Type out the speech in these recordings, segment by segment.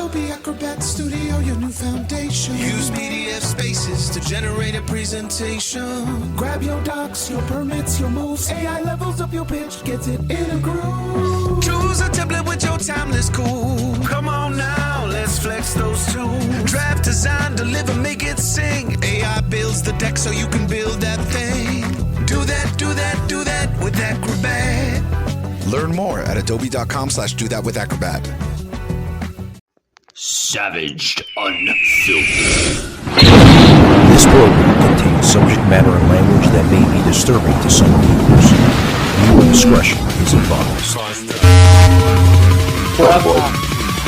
Adobe Acrobat Studio, your new foundation. Use PDF spaces to generate a presentation. Grab your docs, your permits, your moves. AI levels up your pitch, gets it in a groove. Choose a template with your timeless cool. Come on now, let's flex those tools. Draft, design, deliver, make it sing. AI builds the deck so you can build that thing. Do that, do that, do that with Acrobat. Learn more at adobe.com/do-that-with-acrobat. Savaged Unfiltered. This program contains subject matter and language that may be disturbing to some viewers. Viewer discretion is advised.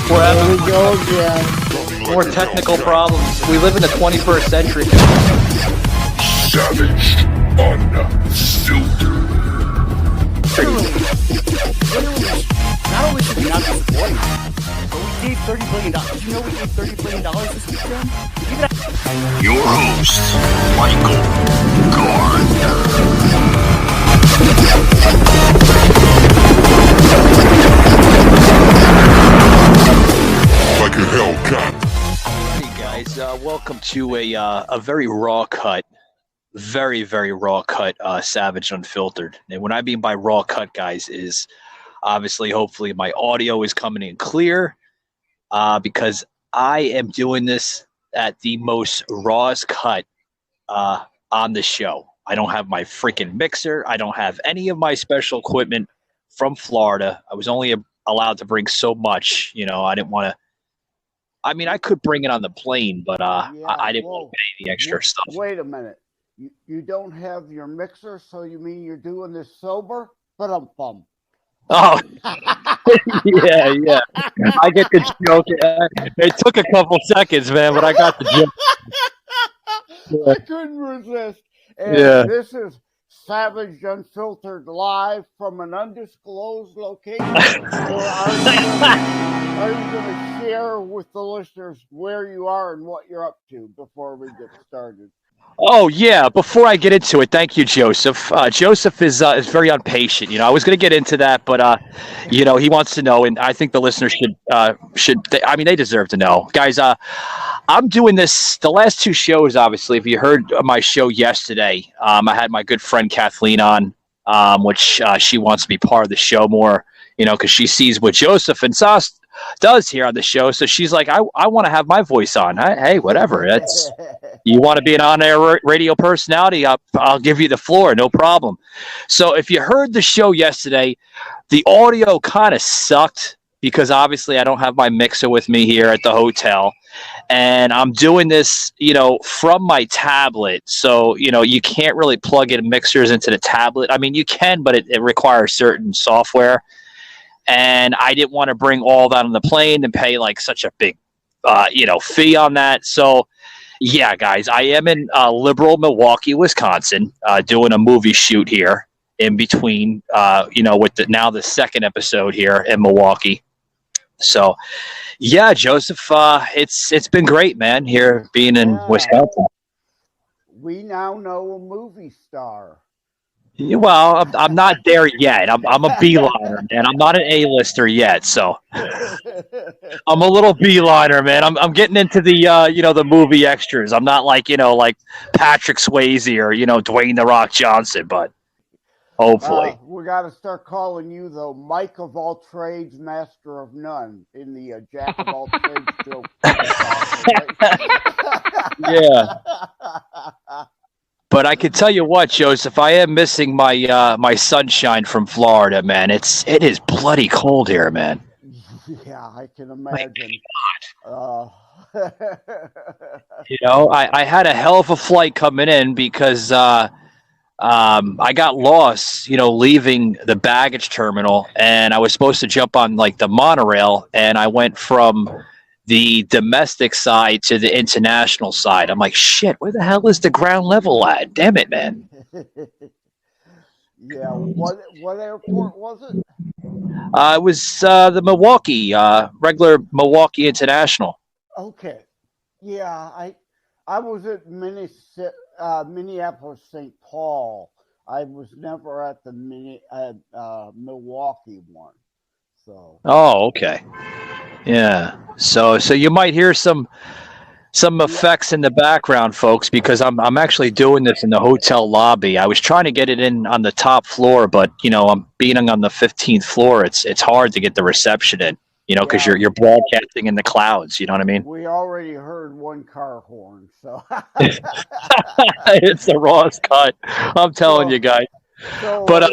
There we go again. More technical problems. We live in the 21st century. Savaged Unfiltered. Not only should we not be supporting them, but we gave $30 billion. Did you know we gave $30 billion this weekend? Your host, Michael Gardner. Like a Hellcat. Hey guys, welcome to a very raw cut. Very, very raw cut, Savage Unfiltered. And what I mean by raw cut, guys, is obviously, hopefully, my audio is coming in clear because I am doing this at the most rawest cut on the show. I don't have my freaking mixer. I don't have any of my special equipment from Florida. I was only allowed to bring so much. You know, I didn't want to. I mean, I could bring it on the plane, but I didn't want to pay the extra stuff. Wait a minute. You don't have your mixer, so you mean you're doing this sober? But I'm bummed. Oh, yeah. I get the joke. It took a couple seconds, man, but I got the joke. I couldn't resist. And This is Savage Unfiltered live from an undisclosed location. Are you going to share with the listeners where you are and what you're up to before we get started? Oh, yeah. Before I get into it, thank you, Joseph. Joseph is very impatient. You know, I was going to get into that, but, you know, he wants to know, and I think the listeners they deserve to know. Guys, I'm doing this, the last two shows, obviously, if you heard my show yesterday, I had my good friend Kathleen on, which she wants to be part of the show more, you know, because she sees what Joseph and Sas does here on the show. So she's like, I want to have my voice on. Hey, whatever. That's you want to be an on-air radio personality, I'll give you the floor, no problem. So if you heard the show yesterday, the audio kind of sucked because obviously I don't have my mixer with me here at the hotel. And I'm doing this, you know, from my tablet. So, you know, you can't really plug in mixers into the tablet. I mean, you can, but it requires certain software. And I didn't want to bring all that on the plane and pay like such a big, fee on that. So, yeah, guys, I am in liberal Milwaukee, Wisconsin, doing a movie shoot here in between, with the second episode here in Milwaukee. So, yeah, Joseph, it's been great, man, here being in Wisconsin. We now know a movie star. Well, I'm not there yet. I'm a B-liner, man. I'm not an A-lister yet, so I'm a little B-liner, man. I'm getting into the the movie extras. I'm not like Patrick Swayze or Dwayne The Rock Johnson, but hopefully we got to start calling you the Mike of all trades, master of none in the Jack of all trades joke. Yeah. But I can tell you what, Joseph, I am missing my my sunshine from Florida, man. It is bloody cold here, man. Yeah, I can imagine. I had a hell of a flight coming in because I got lost, leaving the baggage terminal, and I was supposed to jump on like the monorail, and I went from the domestic side to the international side. I'm like, shit, where the hell is the ground level at? Damn it, man. Yeah, what airport was it? It was the Milwaukee, regular Milwaukee International. Okay. Yeah, I was at Minneapolis, St. Paul. I was never at the Milwaukee one. Oh, okay. Yeah. So you might hear some effects in the background, folks, because I'm actually doing this in the hotel lobby. I was trying to get it in on the top floor, but I'm being on the 15th floor. It's hard to get the reception in, because you're broadcasting in the clouds. You know what I mean? We already heard one car horn, so It's the rawest cut. I'm telling you guys. So But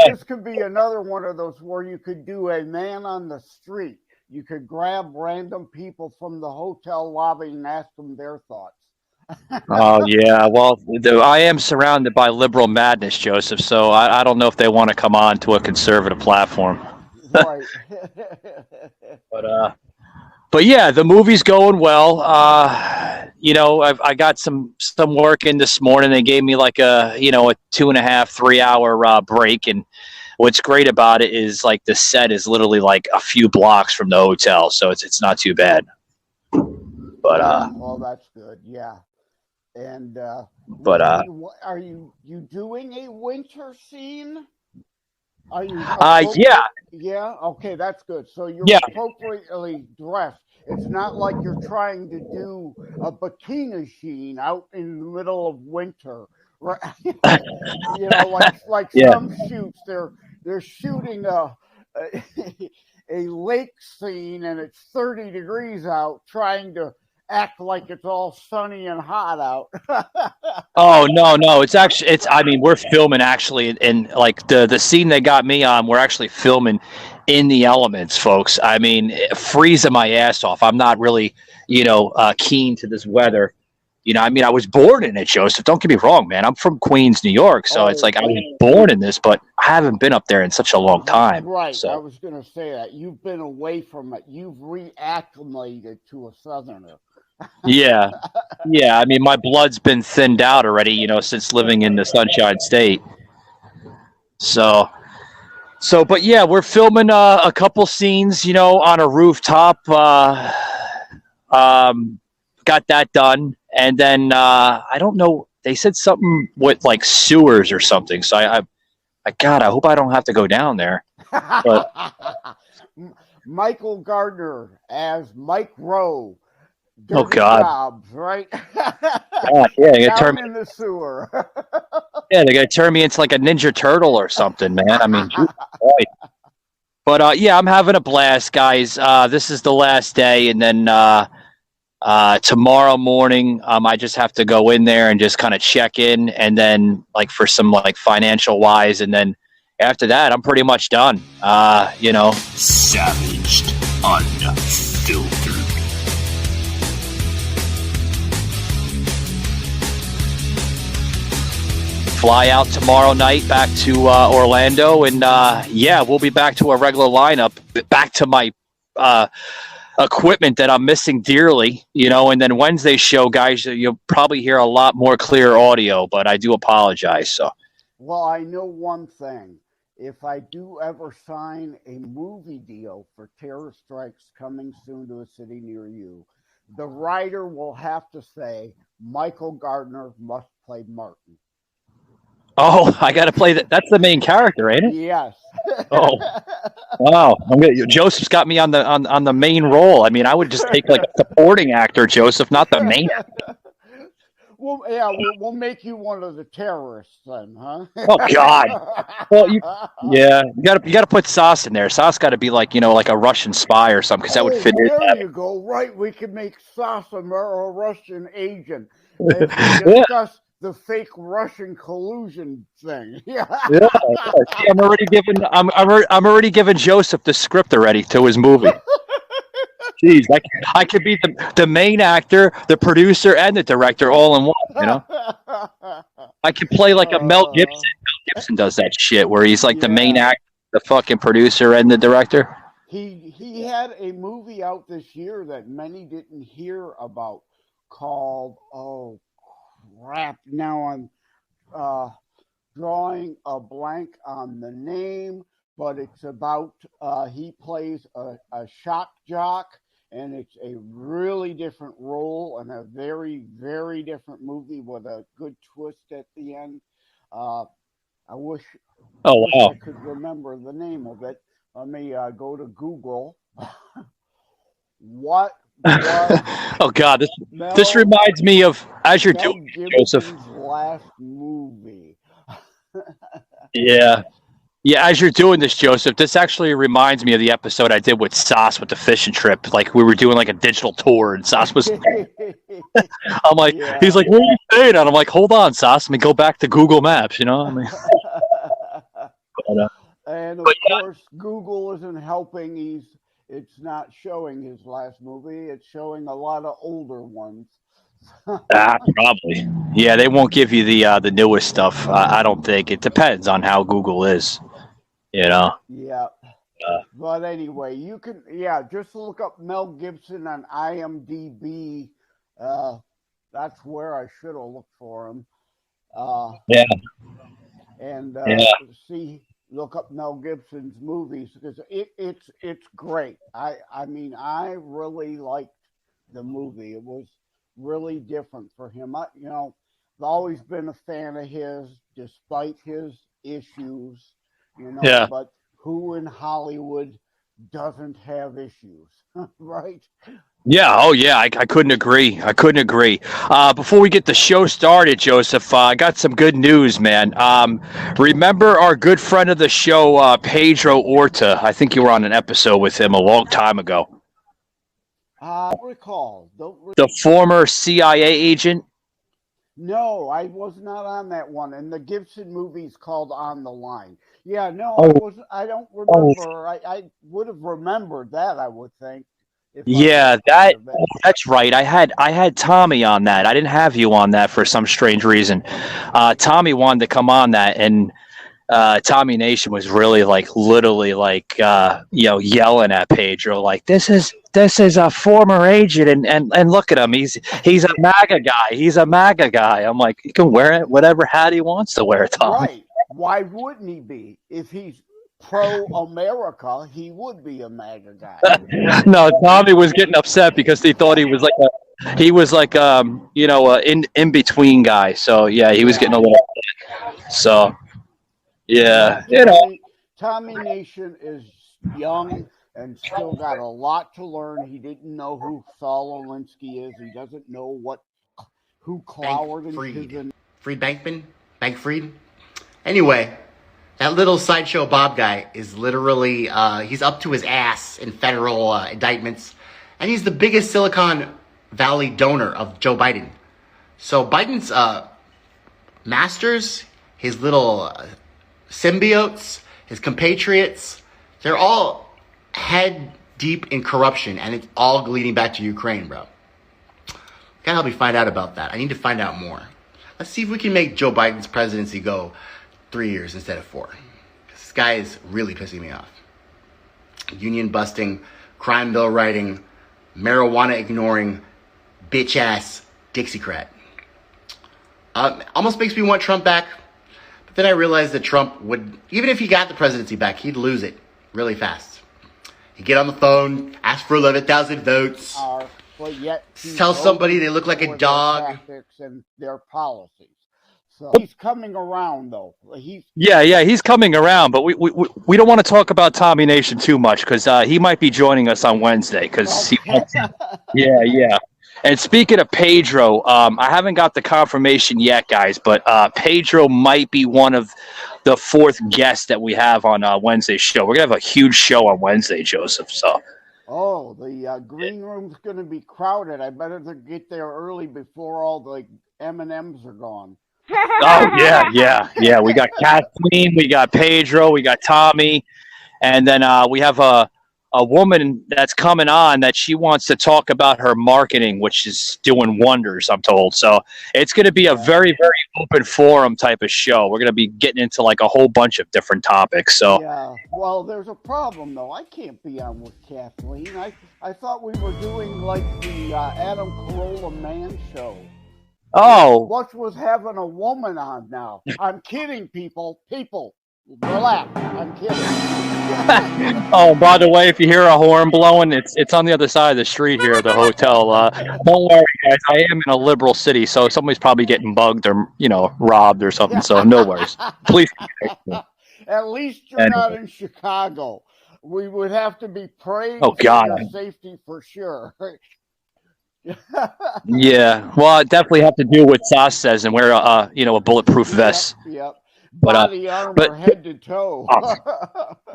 this could be another one of those where you could do a man on the street. You could grab random people from the hotel lobby and ask them their thoughts. oh yeah, well, I am surrounded by liberal madness, Joseph. So I don't know if they want to come on to a conservative platform. Right. But yeah, the movie's going well. I got some work in this morning. They gave me like a 2.5, 3 hour break. And what's great about it is like the set is literally like a few blocks from the hotel, so it's not too bad. But well, that's good. Yeah. And but are you doing a winter scene? Are you? Yeah. Yeah. Okay, that's good. So you're appropriately dressed. It's not like you're trying to do a bikini scene out in the middle of winter, right? like some shoots, they're shooting a lake scene and it's 30 degrees out, trying to act like it's all sunny and hot out. Oh no, we're filming actually in like the scene they got me on, we're actually filming in the elements, folks. I mean, freezing my ass off. I'm not really, keen to this weather. I was born in it, Joseph. Don't get me wrong, man. I'm from Queens, New York, so it's like I was born in this, but I haven't been up there in such a long time. Right. So. I was going to say that. You've been away from it. You've reacclimated to a Southerner. Yeah. I mean, my blood's been thinned out already, since living in the Sunshine State. But yeah, we're filming a couple scenes, on a rooftop. Got that done, and then I don't know. They said something with like sewers or something. So I hope I don't have to go down there. But Michael Gardner as Mike Rowe. Oh God! Jobs, right? Yeah, down in the sewer. Yeah, they're gonna turn me into like a Ninja Turtle or something, man. I mean, but I'm having a blast, guys. This is the last day, and then tomorrow morning, I just have to go in there and just kind of check in, and then like for some like financial wise, and then after that, I'm pretty much done. Savaged, unfiltered. Fly out tomorrow night back to Orlando, and we'll be back to a regular lineup, back to my equipment that I'm missing dearly, and then Wednesday's show, guys, you'll probably hear a lot more clear audio, but I do apologize. So, well, I know one thing. If I do ever sign a movie deal for Terror Strikes coming soon to a city near you, the writer will have to say Michael Gardner must play Martin. Oh, I got to play that. That's the main character, ain't it? Yes. Oh, wow! Joseph's got me on the main role. I mean, I would just take like a supporting actor, Joseph, not the main. Well, yeah, we'll make you one of the terrorists then, huh? Oh God! Well, you got to put Sauce in there. Sauce got to be like like a Russian spy or something, because that would fit in. There you go. Right, we can make Sauce a Russian agent and discuss the fake Russian collusion thing. Yeah. I'm already giving Joseph the script already to his movie. Jeez, I could be the main actor, the producer, and the director all in one. I could play like a Mel Gibson. Mel Gibson does that shit where he's like the main actor, the fucking producer, and the director. He had a movie out this year that many didn't hear about called crap. Now I'm drawing a blank on the name, but it's about he plays a shock jock, and it's a really different role and a very, very different movie with a good twist at the end. I wish I could remember the name of it, Let me go to Google. What was Oh God, this reminds me of As You're Doing, Joseph. last movie. Yeah. Yeah, as you're doing this, Joseph, this actually reminds me of the episode I did with Sas with the fishing trip. Like we were doing like a digital tour, and Sas was. I'm like, he's like, "Where are you staying?" And I'm like, "Hold on, Sas, let me go back to Google Maps." You know, I mean. And of course, Google isn't helping. It's not showing his last movie. It's showing a lot of older ones. Probably. Yeah, they won't give you the newest stuff. I don't think. It depends on how Google is. You know. Yeah. But anyway, you can just look up Mel Gibson on IMDb. That's where I should have looked for him. And look up Mel Gibson's movies because it's great. I mean, I really liked the movie. It was really different for him. I've always been a fan of his, despite his issues. But who in Hollywood doesn't have issues, right? Yeah. Oh, yeah. I couldn't agree. Before we get the show started, Joseph, I got some good news, man. Remember our good friend of the show, Pedro Orta? I think you were on an episode with him a long time ago. Recall. The former CIA agent? No, I was not on that one. And the Gibson movie's called On the Line. Yeah, no, I don't remember. I would have remembered that, I would think. Yeah, that's right. I had Tommy on that. I didn't have you on that for some strange reason. Tommy wanted to come on that, and Tommy Nation was really literally yelling at Pedro like, this is a former agent, and look at him. He's a MAGA guy. He's a MAGA guy. I'm like, he can wear it whatever hat he wants to wear, Tommy. Right. Why wouldn't he be? If he's pro-America, he would be a MAGA guy. No, Tommy was getting upset because he thought he was in between guy. So yeah, he was getting a little upset. So yeah, Tommy Nation is young and still got a lot to learn. He didn't know who Saul Alinsky is. He doesn't know who Cloward and Freed Bankman? Bankfried? Anyway, that little sideshow Bob guy is literally, he's up to his ass in federal indictments. And he's the biggest Silicon Valley donor of Joe Biden. So Biden's masters, his little symbiotes, his compatriots, they're all head deep in corruption. And it's all leading back to Ukraine, bro. Gotta help me find out about that. I need to find out more. Let's see if we can make Joe Biden's presidency go 3 years instead of 4. This guy is really pissing me off. Union busting, crime bill writing, marijuana ignoring, bitch ass Dixiecrat. Almost makes me want Trump back. But then I realized that Trump would, even if he got the presidency back, he'd lose it really fast. He'd get on the phone, ask for 11,000 votes, tell somebody they look like a dog. And their policies. So he's coming around, though. He's coming around, but we don't want to talk about Tommy Nation too much because he might be joining us on Wednesday because he wants to. Yeah. And speaking of Pedro, I haven't got the confirmation yet, guys, but Pedro might be one of the 4th guests that we have on Wednesday's show. We're gonna have a huge show on Wednesday, Joseph. So. Oh, the green room's going to be crowded. I better get there early before all the M&Ms are gone. Oh, yeah. We got Kathleen, we got Pedro, we got Tommy, and then we have a woman that's coming on that she wants to talk about her marketing, which is doing wonders, I'm told. So it's going to be a very, very open forum type of show. We're going to be getting into a whole bunch of different topics. So yeah, well, there's a problem though. I can't be on with Kathleen. I thought we were doing the Adam Carolla Man show. Oh, what's with having a woman on now? I'm kidding, people. Relax. I'm kidding. Oh, by the way, if you hear a horn blowing, it's on the other side of the street here at the hotel. Don't worry, guys. I am in a liberal city, so somebody's probably getting bugged or robbed or something. So no worries. Please. At least you're not in Chicago. we would have to be praying Oh, for God. your safety for sure. Yeah. Well, I definitely have to do what Sas says and wear a bulletproof vest. Yep. But Body armor, head to toe.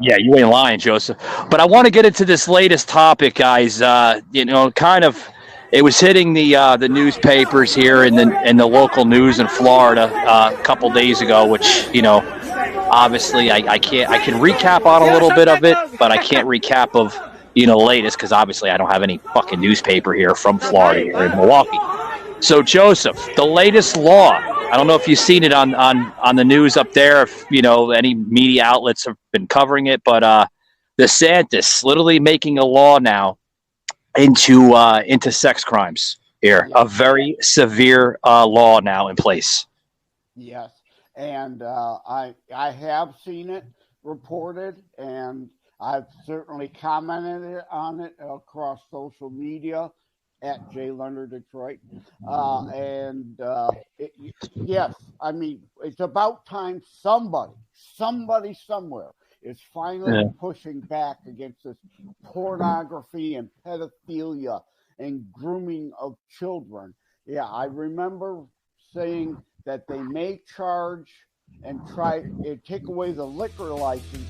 Yeah, you ain't lying, Joseph. But I want to get into this latest topic, guys. It was hitting the newspapers here in the local news in Florida a couple days ago, which obviously I can recap on a little bit of it, but I can't recap of the latest because obviously I don't have any fucking newspaper here from Florida here in Milwaukee. So Joseph, the latest law. I don't know if you've seen it on the news up there, if any media outlets have been covering it, but DeSantis literally making a law now into sex crimes here. A very severe law now in place. Yes, and I have seen it reported, and I've certainly commented on it across social media at J. Leonard Detroit. Yes, I mean, it's about time somebody somewhere is finally pushing back against this pornography and pedophilia and grooming of children. Yeah, I remember saying that they may charge and try to take away the liquor license.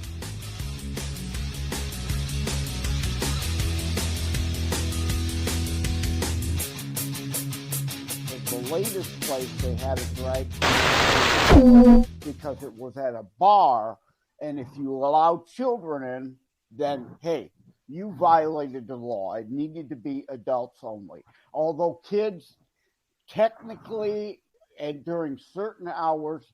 The latest place they had a drag because it was at a bar, and if you allowed children in, then hey, you violated the law. It needed to be adults only. Although kids technically and during certain hours,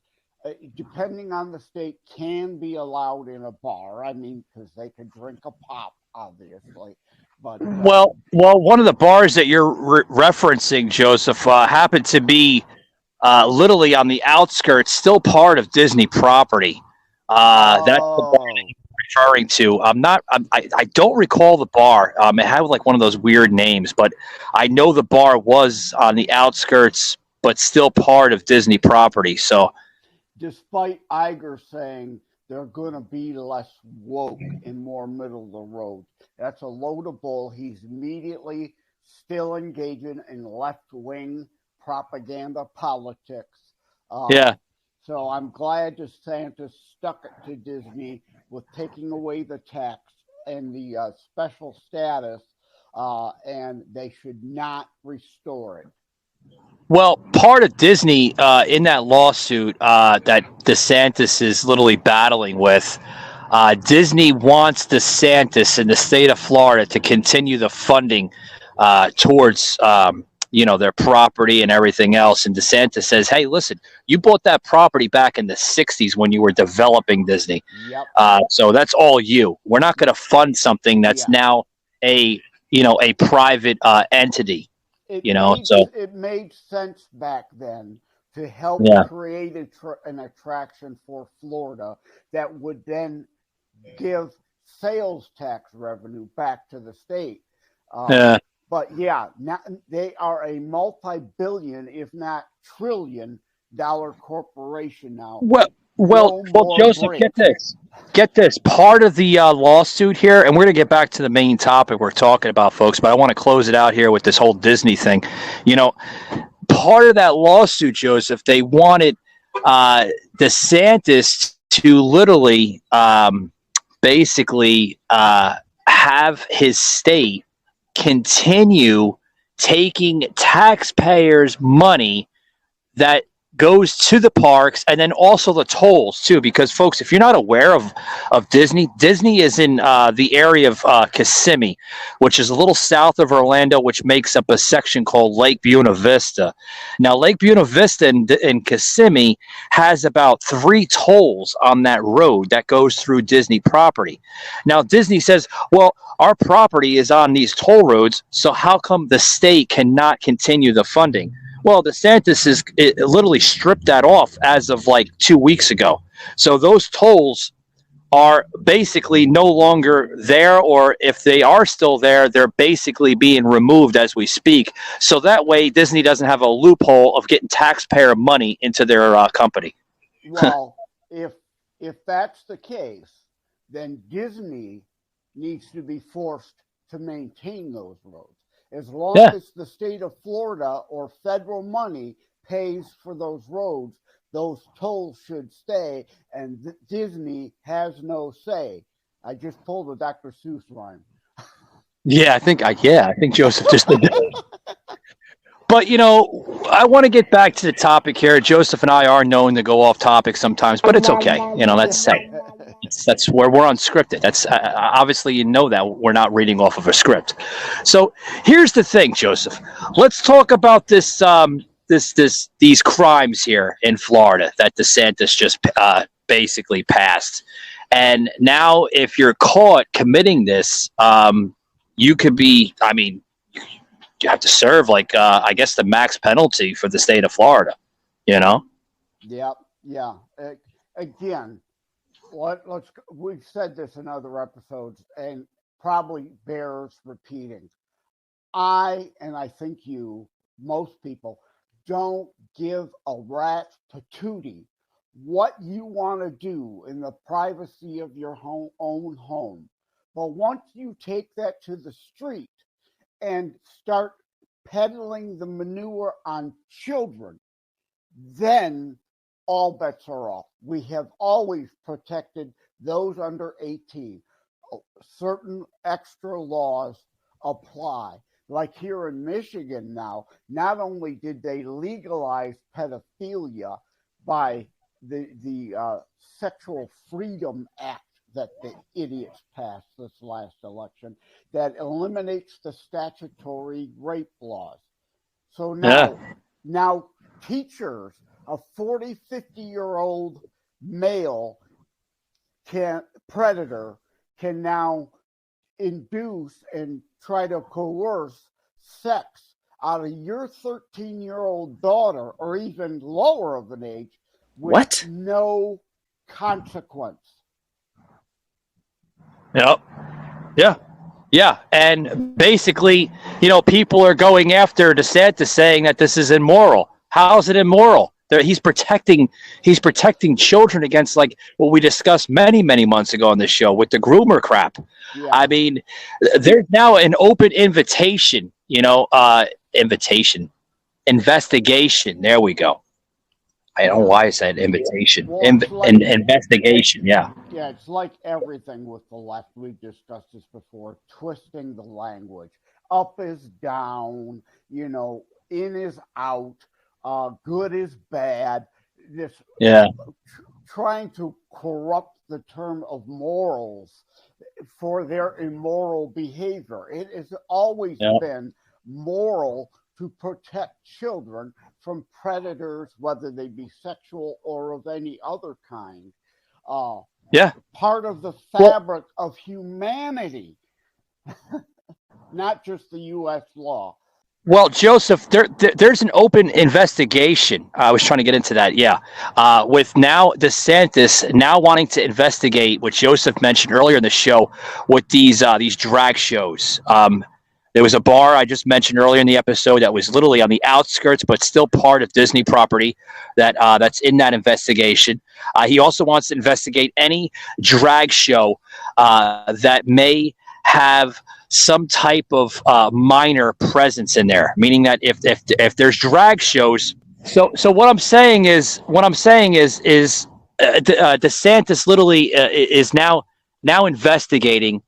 depending on the state, can be allowed in a bar. I mean, because they can drink a pop, obviously. But, well, one of the bars that you're referencing, Joseph, happened to be literally on the outskirts, still part of Disney property. That's the bar that you're referring to. I don't recall the bar. It had like one of those weird names, but I know the bar was on the outskirts, but still part of Disney property. So, despite Iger saying they're going to be less woke and more middle of the road, that's a load of bull. He's immediately still engaging in left-wing propaganda politics. So I'm glad DeSantis stuck it to Disney with taking away the tax and the special status, and they should not restore it. Well, part of Disney in that lawsuit that DeSantis is literally battling with, Disney wants DeSantis in the state of Florida to continue the funding towards their property and everything else. And DeSantis says, hey, listen, you bought that property back in the 60s when you were developing Disney. Yep. So that's all you. We're not going to fund something that's now a private entity. It made sense back then to help create an attraction for Florida that would then give sales tax revenue back to the state. But now they are a multi-billion, if not trillion-dollar corporation now. Well, Joseph, get this. Part of the lawsuit here, and we're going to get back to the main topic we're talking about, folks, but I want to close it out here with this whole Disney thing. Part of that lawsuit, Joseph, they wanted DeSantis to literally basically have his state continue taking taxpayers' money that goes to the parks and then also the tolls too, because folks, if you're not aware of Disney is in the area of Kissimmee, which is a little south of Orlando, which makes up a section called Lake Buena Vista. Now, Lake Buena Vista in Kissimmee has about 3 tolls on that road that goes through Disney property. Now, Disney says, well, our property is on these toll roads, so how come the state cannot continue the funding? Well, DeSantis literally stripped that off as of like 2 weeks ago. So those tolls are basically no longer there, or if they are still there, they're basically being removed as we speak. So that way, Disney doesn't have a loophole of getting taxpayer money into their company. Well, if that's the case, then Disney needs to be forced to maintain those roads. As long as the state of Florida or federal money pays for those roads, those tolls should stay, and Disney has no say. I just pulled a Dr. Seuss rhyme. Yeah, I think Joseph just did that. But, I want to get back to the topic here. Joseph and I are known to go off topic sometimes, but it's okay. That's where we're unscripted. That's obviously, that we're not reading off of a script. So here's the thing, Joseph. Let's talk about this, these crimes here in Florida that DeSantis just basically passed. And now if you're caught committing this, you could be, you have to serve I guess the max penalty for the state of Florida, Yeah. Again, we've said this in other episodes and probably bears repeating. I think most people don't give a rat's patootie what you want to do in the privacy of your own home. But once you take that to the street and start peddling the manure on children, then all bets are off. We have always protected those under 18. Certain extra laws apply. Like here in Michigan now, not only did they legalize pedophilia by the Sexual Freedom Act that the idiots passed this last election, that eliminates the statutory rape laws. So now teachers, a 40, 50-year-old male predator can now induce and try to coerce sex out of your 13-year-old daughter or even lower of an age with no consequence. Yep. Yeah. And basically, people are going after DeSantis saying that this is immoral. How is it immoral? He's protecting children against what we discussed many, many months ago on this show with the groomer crap. Yeah. There's now an open investigation. There we go. I don't know why I said invitation. Investigation, yeah. Yeah, it's like everything with the left. We've discussed this before, twisting the language. Up is down, in is out, good is bad. Trying to corrupt the term of morals for their immoral behavior. It has always been moral to protect children from predators, whether they be sexual or of any other kind. Part of the fabric of humanity, not just the U.S. law. Well, Joseph, there's an open investigation. I was trying to get into that. With now DeSantis now wanting to investigate what Joseph mentioned earlier in the show with these drag shows. There was a bar I just mentioned earlier in the episode that was literally on the outskirts, but still part of Disney property that's in that investigation. He also wants to investigate any drag show that may have some type of minor presence in there, meaning that if there's drag shows. So what I'm saying is DeSantis literally is now investigating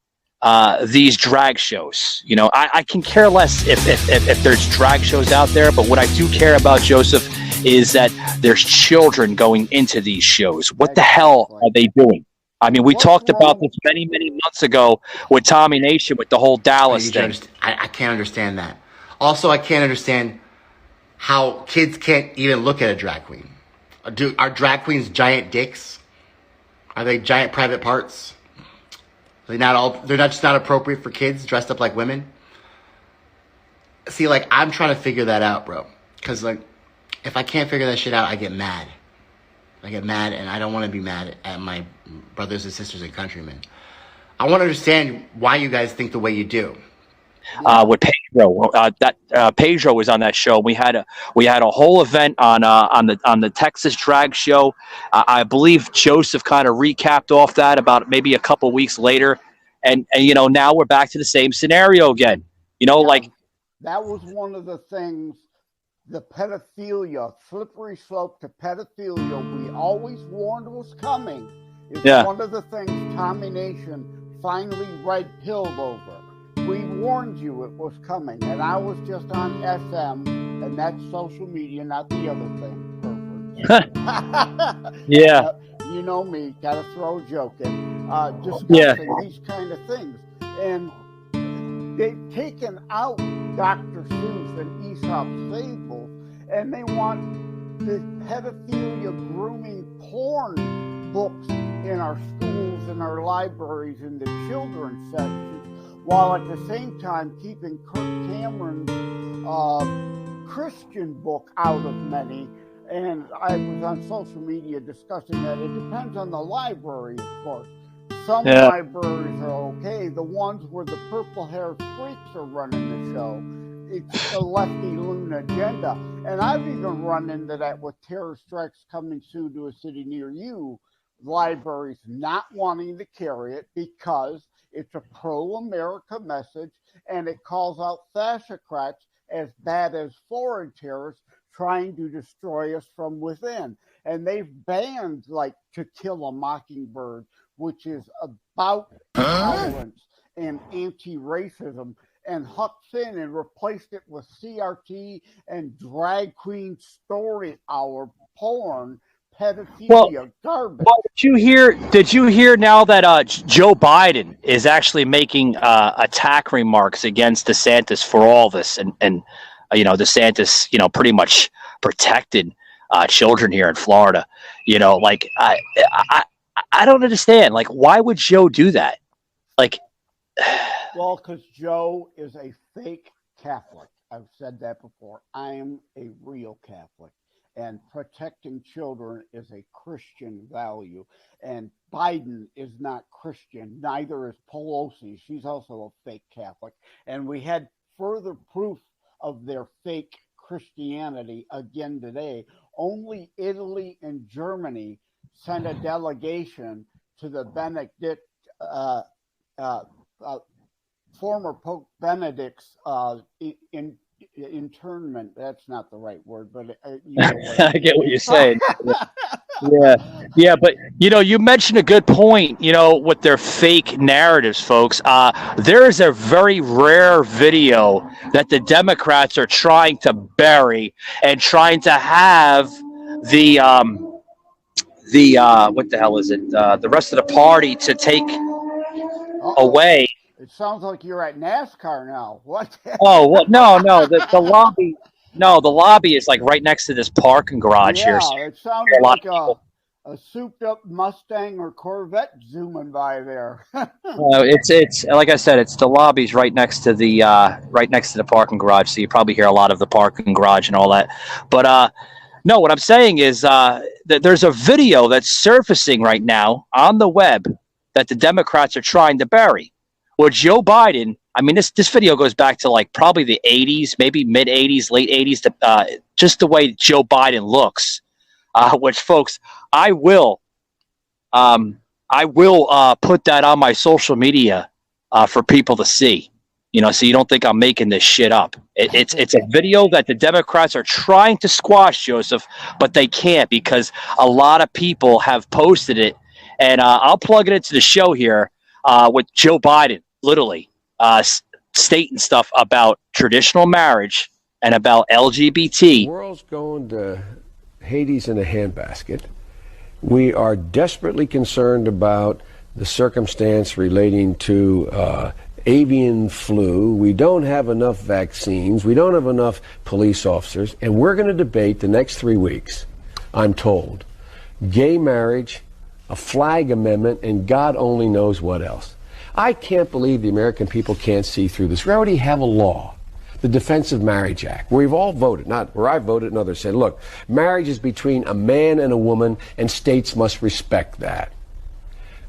these drag shows. I can care less if there's drag shows out there, but what I do care about, Joseph, is that there's children going into these shows. What the hell are they doing? We talked about this many, many months ago with Tommy Nation with the whole Dallas thing. I can't understand that. Also, I can't understand how kids can't even look at a drag queen. Are drag queens giant dicks? Are they giant private parts? They're just not appropriate for kids dressed up like women. See, I'm trying to figure that out, bro. Because, if I can't figure that shit out, I get mad. And I don't want to be mad at my brothers and sisters and countrymen. I want to understand why you guys think the way you do. With Pedro, Pedro was on that show. We had a whole event on the Texas drag show. I believe Joseph kind of recapped off that about maybe a couple weeks later, and now we're back to the same scenario again. Like that was one of the things. The pedophilia, slippery slope to pedophilia, we always warned was coming. It's one of the things Tommy Nation finally red-pilled over. We warned you it was coming, and I was just on FM, and that's social media, not the other thing. Yeah. You know me, gotta throw a joke in. Discussing these kind of things. And they've taken out Dr. Seuss and Aesop's fables, and they want the pedophilia grooming porn books in our schools, in our libraries, in the children's sections, while at the same time keeping Kirk Cameron's Christian book out of many. And I was on social media discussing that. It depends on the library, of course. Some libraries are okay. The ones where the purple-haired freaks are running the show, it's the lefty loon agenda. And I've even run into that with terror strikes coming soon to a city near you. Libraries not wanting to carry it because it's a pro-America message, and it calls out fascocrats as bad as foreign terrorists trying to destroy us from within. And they've banned, like, To Kill a Mockingbird, which is about tolerance and anti-racism, and Huck Finn and replaced it with CRT and drag queen story hour porn, pedophilia, garbage. Well, did you hear now that Joe Biden is actually making attack remarks against DeSantis for all this, and DeSantis, pretty much protected children here in Florida. Like I don't understand. Like, why would Joe do that? Like, well, because Joe is a fake Catholic. I've said that before. I am a real Catholic, and protecting children is a Christian value. And Biden is not Christian. Neither is Pelosi. She's also a fake Catholic. And we had further proof of their fake Christianity again today. Only Italy and Germany sent a delegation to the former Pope Benedict's internment. That's not the right word, but I get what you're saying. Yeah, but you mentioned a good point. With their fake narratives, folks. There is a very rare video that the Democrats are trying to bury and trying to have the what the hell is it? The rest of the party to take away. It sounds like you're at NASCAR now. What? Oh, well, no. The lobby. No, the lobby is like right next to this parking garage here. Yeah, it sounds like a souped-up Mustang or Corvette zooming by there. It's like I said, it's the lobby's right next to the parking garage. So you probably hear a lot of the parking garage and all that. But no, what I'm saying is that there's a video that's surfacing right now on the web that the Democrats are trying to bury. Well, Joe Biden, I mean, this video goes back to like probably the 80s, maybe mid 80s, late 80s, just the way Joe Biden looks, which folks, I will put that on my social media for people to see, so you don't think I'm making this shit up. It's a video that the Democrats are trying to squash, Joseph, but they can't because a lot of people have posted it. And I'll plug it into the show here with Joe Biden, literally stating stuff about traditional marriage and about LGBT. The world's going to Hades in a handbasket. We are desperately concerned about the circumstance relating to avian flu. We don't have enough vaccines. We don't have enough police officers. And we're going to debate the next 3 weeks, I'm told, gay marriage, a flag amendment, and God only knows what else. I can't believe the American people can't see through this. We already have a law, the Defense of Marriage Act, where we've all voted, not where I voted and others said, look, marriage is between a man and a woman, and states must respect that.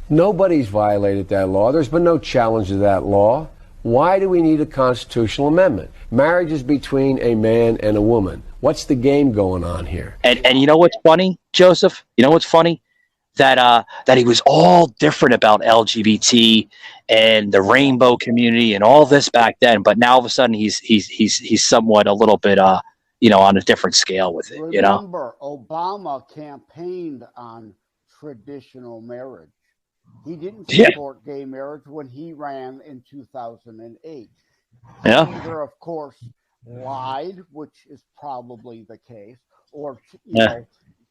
Nobody's violated that law. There's been no challenge to that law. Why do we need a constitutional amendment? Marriage is between a man and a woman. What's the game going on here? And you know what's funny, Joseph? You know what's funny? that he was all different about LGBT and the rainbow community and all this back then, but now all of a sudden he's somewhat a little bit on a different scale with it. Remember, Obama campaigned on traditional marriage. He didn't support gay marriage when he ran in 2008. Yeah. Either, of course, lied, which is probably the case, or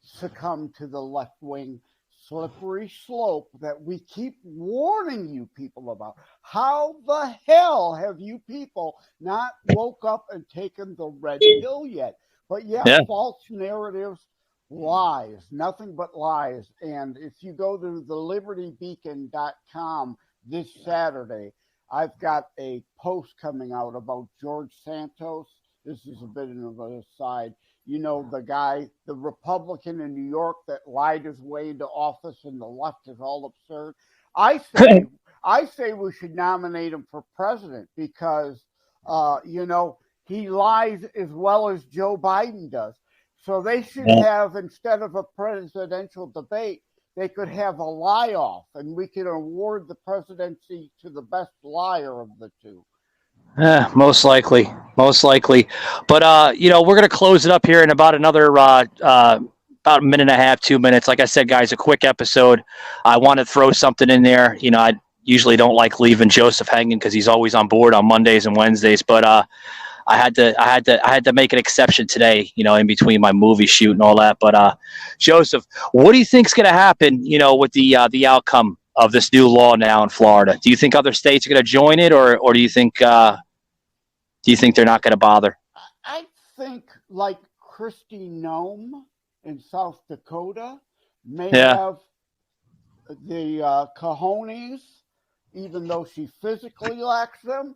succumbed to the left-wing slippery slope that we keep warning you people about. How the hell have you people not woke up and taken the red pill yet? But false narratives, lies, nothing but lies. And if you go to thelibertybeacon.com this Saturday, I've got a post coming out about George Santos. This is a bit of an aside. You know, the guy, the Republican in New York that lied his way into office, and the left is all absurd. I say we should nominate him for president because, he lies as well as Joe Biden does. So they should have, instead of a presidential debate, they could have a lie-off, and we could award the presidency to the best liar of the two. Most likely. But, we're going to close it up here in about another, about a minute and a half, 2 minutes. Like I said, guys, a quick episode. I want to throw something in there. I usually don't like leaving Joseph hanging because he's always on board on Mondays and Wednesdays. But I had to make an exception today, in between my movie shoot and all that. But Joseph, what do you think's going to happen, with the outcome of this new law now in Florida? Do you think other states are going to join it, or do you think they're not going to bother? I think like Kristi Noem in South Dakota may have the cojones, even though she physically lacks them,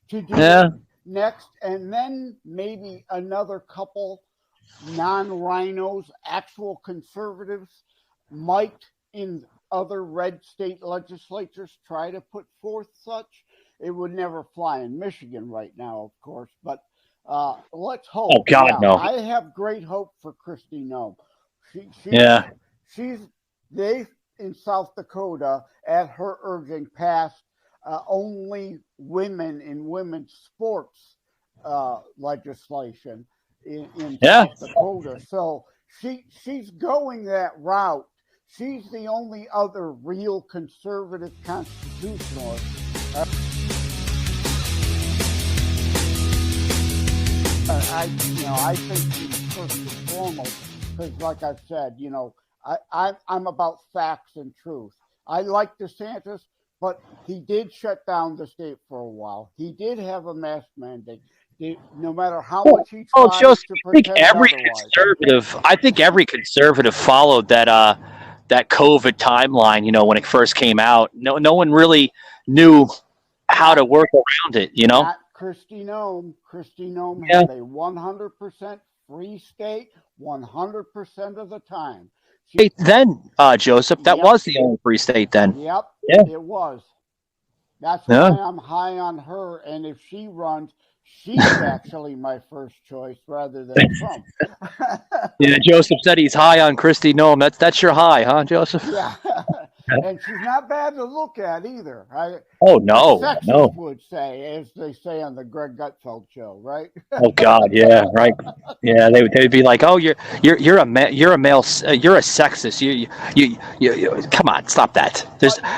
to do it next. And then maybe another couple non-rhinos, actual conservatives, might in other red state legislatures try to put forth such. It would never fly in Michigan right now, of course, but let's hope. Oh, God, no. I have great hope for Kristi Noem. They in South Dakota, at her urging, passed only women in women's sports legislation in South Dakota. So she's going that route. She's the only other real conservative constitutionalist. I think she's first and foremost, because like I've said, I'm about facts and truth. I like DeSantis, but he did shut down the state for a while. He did have a mask mandate. No matter how much he tried to pretend otherwise. I think every conservative followed that COVID timeline, when it first came out. No one really knew how to work around it, Not Kristi Noem. Kristi Noem had a 100% free state 100% of the time. Then, Joseph, that was the only free state then. Yep, it was. That's why I'm high on her, and if she runs, she's actually my first choice rather than Trump. Joseph said he's high on Kristi Noem. That's your high, huh, Joseph? Yeah. And she's not bad to look at either. No. Would say, as they say on the Greg Gutfeld show, right? Oh God, yeah, right. Yeah, they'd be like, "Oh, you're a male, you're a sexist. You come on, stop that."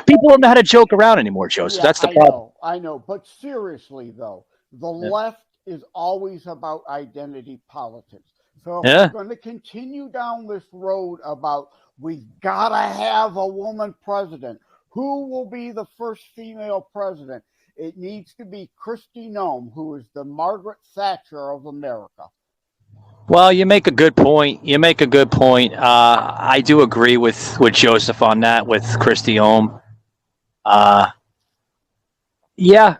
People don't know how to joke around anymore, Joseph. That's the problem. I know, but seriously though, the left is always about identity politics. So if we're going to continue down this road about we've got to have a woman president, who will be the first female president? It needs to be Kristi Noem, who is the Margaret Thatcher of America. Well, you make a good point. I do agree with Joseph on that, with Kristi Noem. Yeah,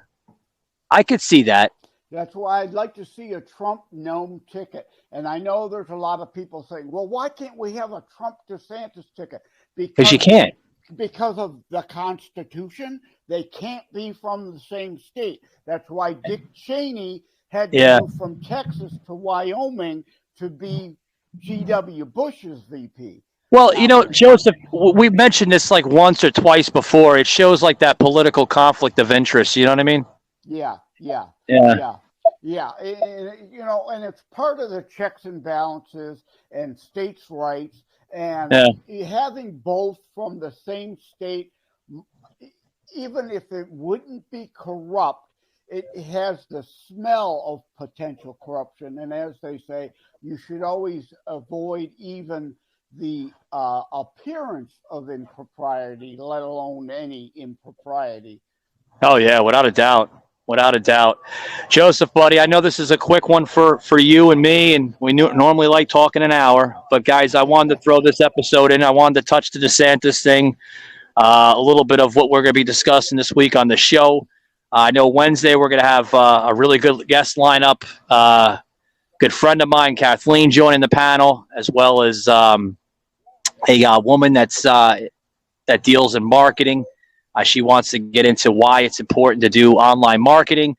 I could see that. That's why I'd like to see a Trump-Noem ticket. And I know there's a lot of people saying, well, why can't we have a Trump-DeSantis ticket? Because you can't. Because of the Constitution, they can't be from the same state. That's why Dick Cheney had to go from Texas to Wyoming to be G.W. Bush's VP. Well, Joseph, we've mentioned this like once or twice before. It shows like that political conflict of interest. You know what I mean? Yeah. Yeah. And it's part of the checks and balances and states' rights, and having both from the same state, even if it wouldn't be corrupt, it has the smell of potential corruption. And as they say, you should always avoid even the appearance of impropriety, let alone any impropriety. Oh, yeah, without a doubt. Without a doubt. Joseph, buddy, I know this is a quick one for you and me, and we normally like talking an hour. But, guys, I wanted to throw this episode in. I wanted to touch the DeSantis thing, a little bit of what we're going to be discussing this week on the show. I know Wednesday we're going to have a really good guest lineup. Good friend of mine, Kathleen, joining the panel, as well as a woman that deals in marketing. She wants to get into why it's important to do online marketing,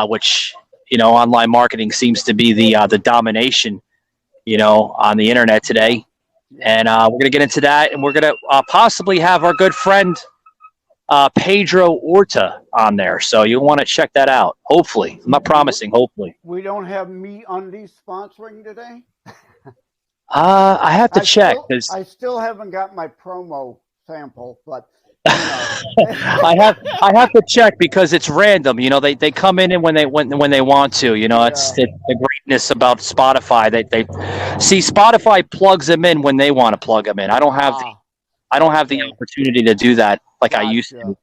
which, online marketing seems to be the domination, on the internet today. And we're going to get into that, and we're going to possibly have our good friend Pedro Orta on there. So you'll want to check that out. Hopefully. I'm not promising, hopefully. We don't have MeUndies sponsoring today? I have to check. I still haven't got my promo sample, but... I have to check because it's random. They come in and when they want to. It's the greatness about Spotify. They see Spotify plugs them in when they want to plug them in. I don't have the opportunity to do that like I used to.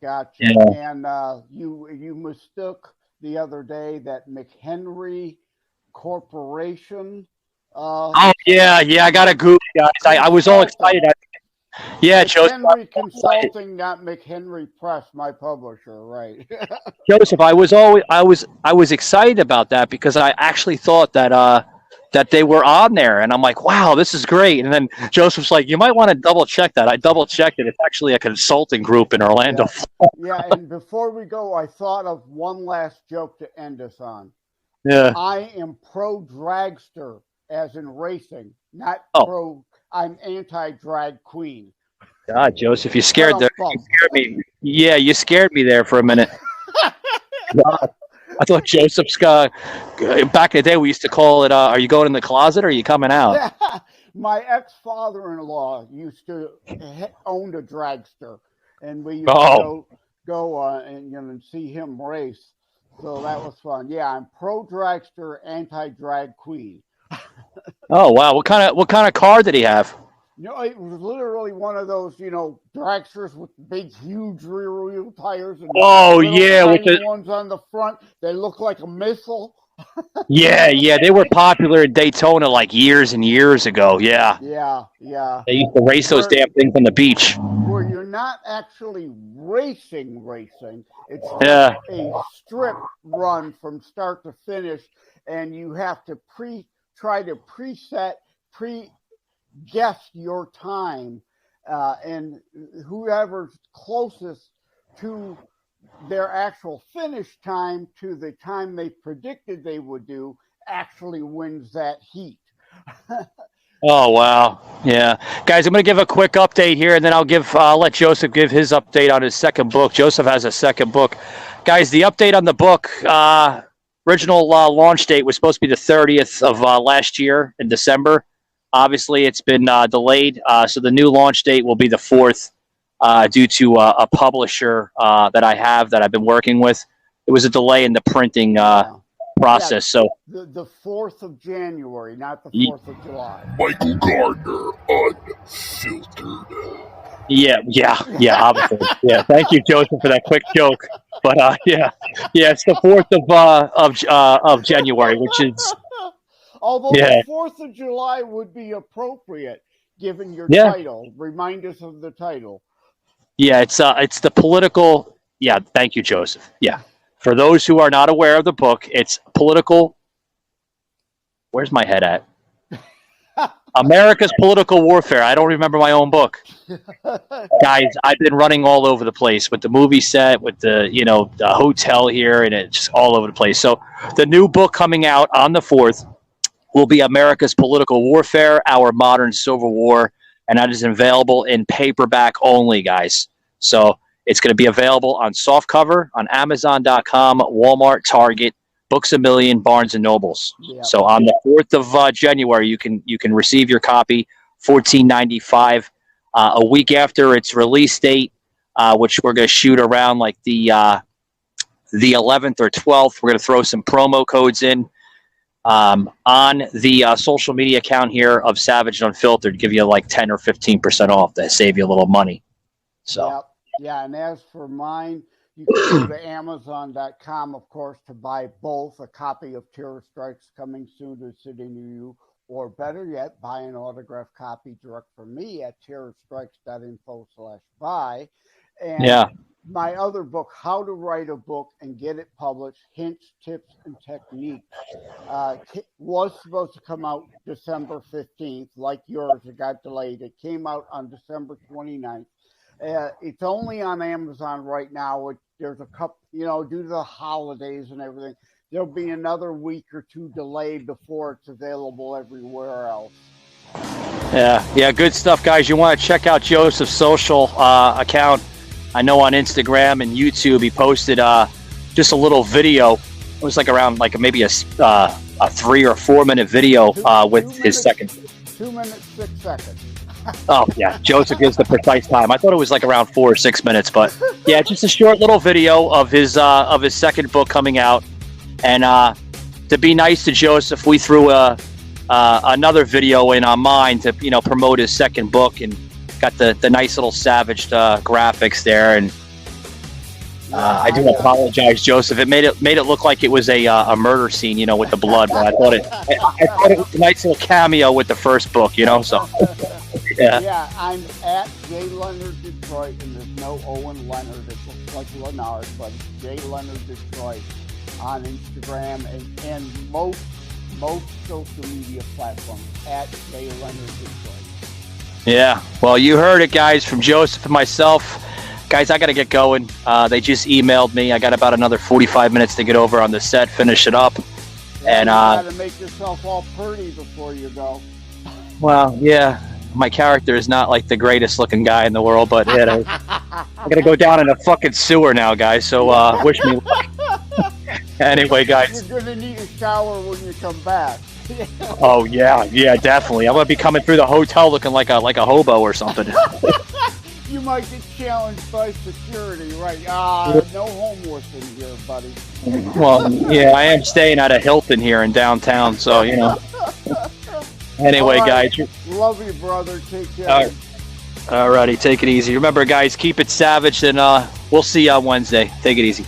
Gotcha. And you mistook the other day that McHenry Corporation. Oh yeah, I got to Google, guys. I was all excited. Joseph. McHenry Consulting, not McHenry Press, my publisher, right? Joseph, I was excited about that because I actually thought that they were on there, and I'm like, wow, this is great. And then Joseph's like, you might want to double check that. I double checked it. It's actually a consulting group in Orlando. Yeah, and before we go, I thought of one last joke to end us on. Yeah. I am pro dragster, as in racing, not pro. I'm anti-drag queen. God, Joseph, you scared me. Yeah, you scared me there for a minute. God, I thought Joseph's back in the day we used to call it, are you going in the closet or are you coming out? My ex-father-in-law used to own a dragster, and we used to go and see him race. So that was fun. Yeah, I'm pro dragster, anti-drag queen. Oh wow! What kind of car did he have? It was literally one of those, dragsters with big, huge rear wheel tires. And with the ones on the front, they look like a missile. Yeah, they were popular in Daytona like years and years ago. Yeah. They used to race those damn things on the beach. Where you're not actually racing. It's a strip run from start to finish, and you have to try to guess your time, and whoever's closest to their actual finish time to the time they predicted they would do actually wins that heat. Oh wow. Yeah, guys, I'm going to give a quick update here, and then I'll let Joseph give his update on his second book. Joseph has a second book. Guys, the update on the book, original launch date was supposed to be the 30th of last year in December. Obviously, it's been delayed, so the new launch date will be the 4th due to a publisher that I've been working with. It was a delay in the printing process. So the 4th of January, not the 4th of July. Michael Gardner, Unfiltered. Yeah, obviously. Yeah, thank you, Joseph, for that quick joke. But it's the 4th of January, which is. Although the 4th of July would be appropriate, given your title. Remind us of the title. Yeah, it's the political. Yeah, thank you, Joseph. Yeah, for those who are not aware of the book, it's political. Where's my head at? America's Political Warfare. I don't remember my own book. Guys, I've been running all over the place with the movie set, with the hotel here, and it's just all over the place. So the new book coming out on the 4th will be America's Political Warfare, Our Modern Civil War. and that is available in paperback only, guys. So it's going to be available on softcover on Amazon.com, Walmart, Target, Books A Million, Barnes and Nobles. Yep. So on the 4th of January, you can receive your copy, $14.95. A week after its release date, which we're going to shoot around like the 11th or 12th, we're going to throw some promo codes in on the social media account here of Savage Unfiltered, give you like 10 or 15% off to save you a little money. So. Yep. Yeah, and as for mine, you can go to Amazon.com, of course, to buy both a copy of Terror Strikes Coming Soon to a City Near You, or better yet, buy an autographed copy direct from me at terrorstrikes.info/buy. And my other book, How to Write a Book and Get It Published, Hints, Tips, and Techniques, was supposed to come out December 15th. Like yours, it got delayed. It came out on December 29th. It's only on Amazon right now. There's a couple, due to the holidays and everything, there'll be another week or two delayed before it's available everywhere else. Yeah, good stuff, guys. You want to check out Joseph's social account. I know on Instagram and YouTube he posted just a little video. It was like around maybe a 3 or 4 minute video with his second. 2 minutes 6 seconds. Oh yeah, Joseph gives the precise time. I thought it was like around 4 or 6 minutes, but yeah, just a short little video of his second book coming out. And to be nice to Joseph, we threw another video in on mine to promote his second book, and got the nice little Savage graphics there. And I do apologize, Joseph. It made it look like it was a murder scene, with the blood. But I thought it was a nice little cameo with the first book, So. Yeah, I'm at J. Leonard Detroit, and there's no Owen Leonard. It looks like Leonard, but it's J. Leonard Detroit on Instagram and most social media platforms at J. Leonard Detroit. Yeah, well, you heard it, guys, from Joseph and myself. Guys, I got to get going. They just emailed me. I got about another 45 minutes to get over on the set, finish it up. Yeah, and you got to make yourself all pretty before you go. Well, yeah. My character is not like the greatest looking guy in the world, but I gotta go down in a fucking sewer now, guys. So wish me luck. Anyway, guys. You're gonna need a shower when you come back. Oh yeah, definitely. I'm gonna be coming through the hotel looking like a hobo or something. You might get challenged by security, right? No homeless in here, buddy. Well, yeah, I am staying at a Hilton here in downtown, so Anyway, guys. Love you, brother. Take care. All righty, take it easy. Remember, guys, keep it savage, and we'll see you on Wednesday. Take it easy.